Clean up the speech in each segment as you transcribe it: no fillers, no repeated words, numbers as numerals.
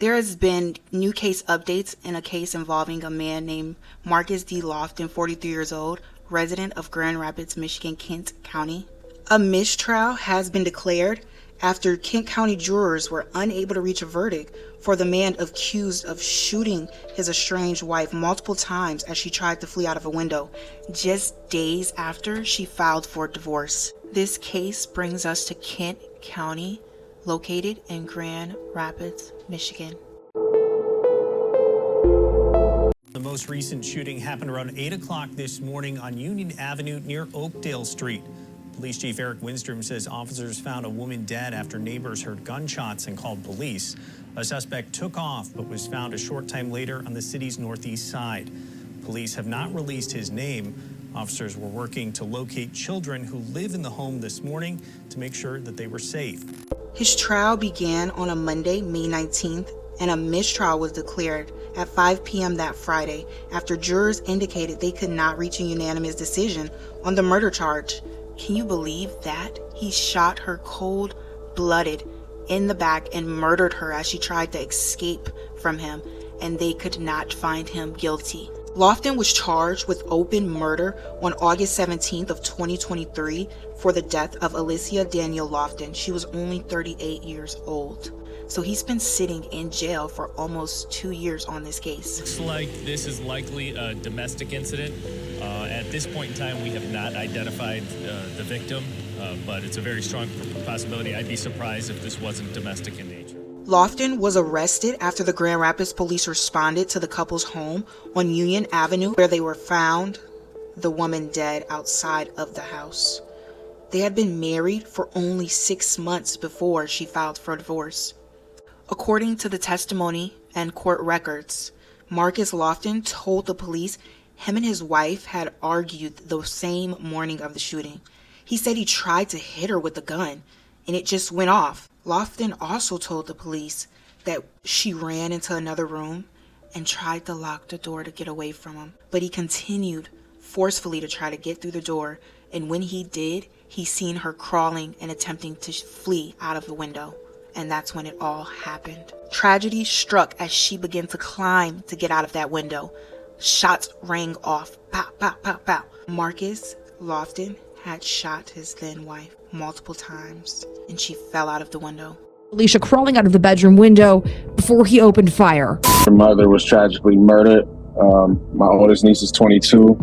There has been new case updates in a case involving a man named Marcus D. Lofton, 43 years old, resident of Grand Rapids, Michigan, Kent County. A mistrial has been declared after Kent County jurors were unable to reach a verdict for the man accused of shooting his estranged wife multiple times as she tried to flee out of a window, just days after she filed for divorce. This case brings us to Kent County, located in Grand Rapids, Michigan. The most recent shooting happened around 8 o'clock this morning on Union Avenue near Oakdale Street. Police Chief Eric Winstrom says officers found a woman dead after neighbors heard gunshots and called police. A suspect took off but was found a short time later on the city's northeast side. Police have not released his name. Officers were working to locate children who live in the home this morning to make sure that they were safe. His trial began on a Monday, May 19th, and a mistrial was declared at 5 p.m. that Friday after jurors indicated they could not reach a unanimous decision on the murder charge. Can you believe that? He shot her cold-blooded in the back and murdered her as she tried to escape from him, and they could not find him guilty. Lofton was charged with open murder on August 17th of 2023 for the death of Alicia Danielle Lofton. She was only 38 years old. So he's been sitting in jail for almost 2 years on this case. Looks like this is likely a domestic incident. At this point in time, we have not identified the victim, but it's a very strong possibility. I'd be surprised if this wasn't domestic in nature. Lofton was arrested after the Grand Rapids police responded to the couple's home on Union Avenue, where they were found the woman dead outside of the house. They had been married for only 6 months before she filed for divorce. According to the testimony and court records, Marcus Lofton told the police him and his wife had argued the same morning of the shooting. He said he tried to hit her with a gun and it just went off. Lofton also told the police that she ran into another room and tried to lock the door to get away from him. But he continued forcefully to try to get through the door, and when he did, he seen her crawling and attempting to flee out of the window. And that's when it all happened. Tragedy struck as she began to climb to get out of that window. Shots rang off. Pow, pow, pow, pow. Marcus Lofton had shot his then wife multiple times, and she fell out of the window. Alicia crawling out of the bedroom window before he opened fire. Her mother was tragically murdered. My oldest niece is 22.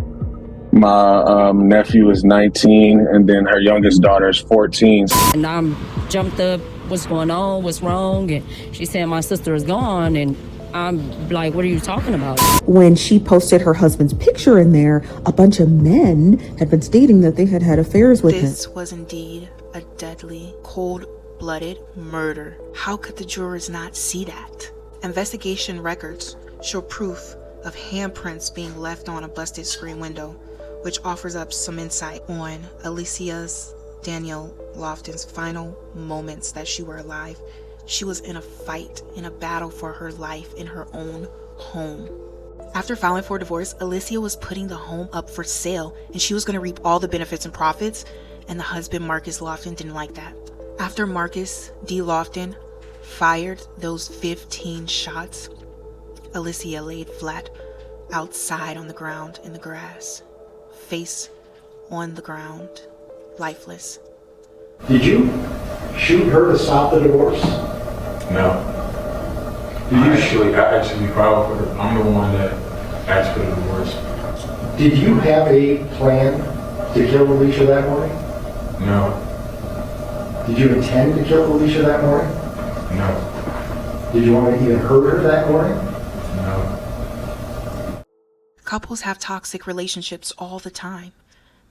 My nephew is 19, and then her youngest daughter is 14. And I'm jumped up, what's going on, what's wrong? And she said my sister is gone, and I'm like, what are you talking about? When she posted her husband's picture in there, a bunch of men had been stating that they had had affairs with him. This was indeed a deadly, cold-blooded murder. How could the jurors not see that? Investigation records show proof of handprints being left on a busted screen window, which offers up some insight on Alicia Danielle Lofton's final moments that she were alive. She was in a fight, in a battle for her life in her own home. After filing for divorce, Alicia was putting the home up for sale, and she was going to reap all the benefits and profits, and the husband, Marcus Lofton, didn't like that. After Marcus D. Lofton fired those 15 shots, Alicia laid flat outside on the ground in the grass, face on the ground, lifeless. Did you shoot her to stop the divorce? No. I actually filed for her. I'm the one that asked for the divorce. Did you have a plan to kill Alicia that morning? No. Did you intend to kill Alicia that morning? No. Did you want to even hurt her that morning? No. Couples have toxic relationships all the time,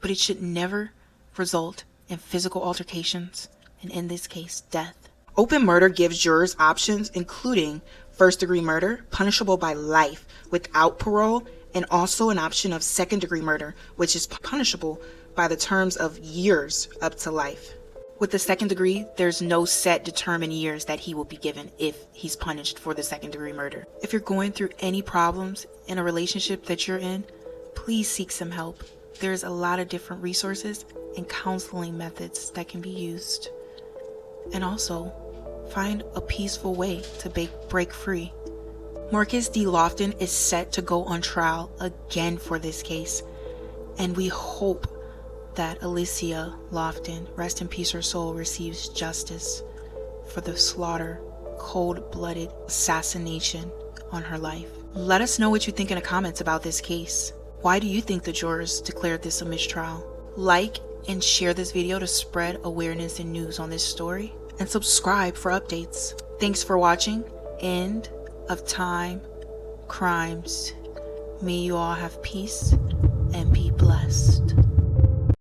but it should never result in physical altercations, and in this case, death. Open murder gives jurors options including first-degree murder, punishable by life without parole, and also an option of second-degree murder, which is punishable by the terms of years up to life. With the second degree, there's no set determined years that he will be given if he's punished for the second-degree murder. If you're going through any problems in a relationship that you're in, please seek some help. There's a lot of different resources and counseling methods that can be used. And also, find a peaceful way to break free. Marcus D. Lofton is set to go on trial again for this case, and we hope that Alicia Lofton, rest in peace her soul, receives justice for the slaughter, cold-blooded assassination on her life. Let us know what you think in the comments about this case. Why do you think the jurors declared this a mistrial? Like and share this video to spread awareness and news on this story, and subscribe for updates. Thanks for watching. End of time crimes. May you all have peace and be blessed.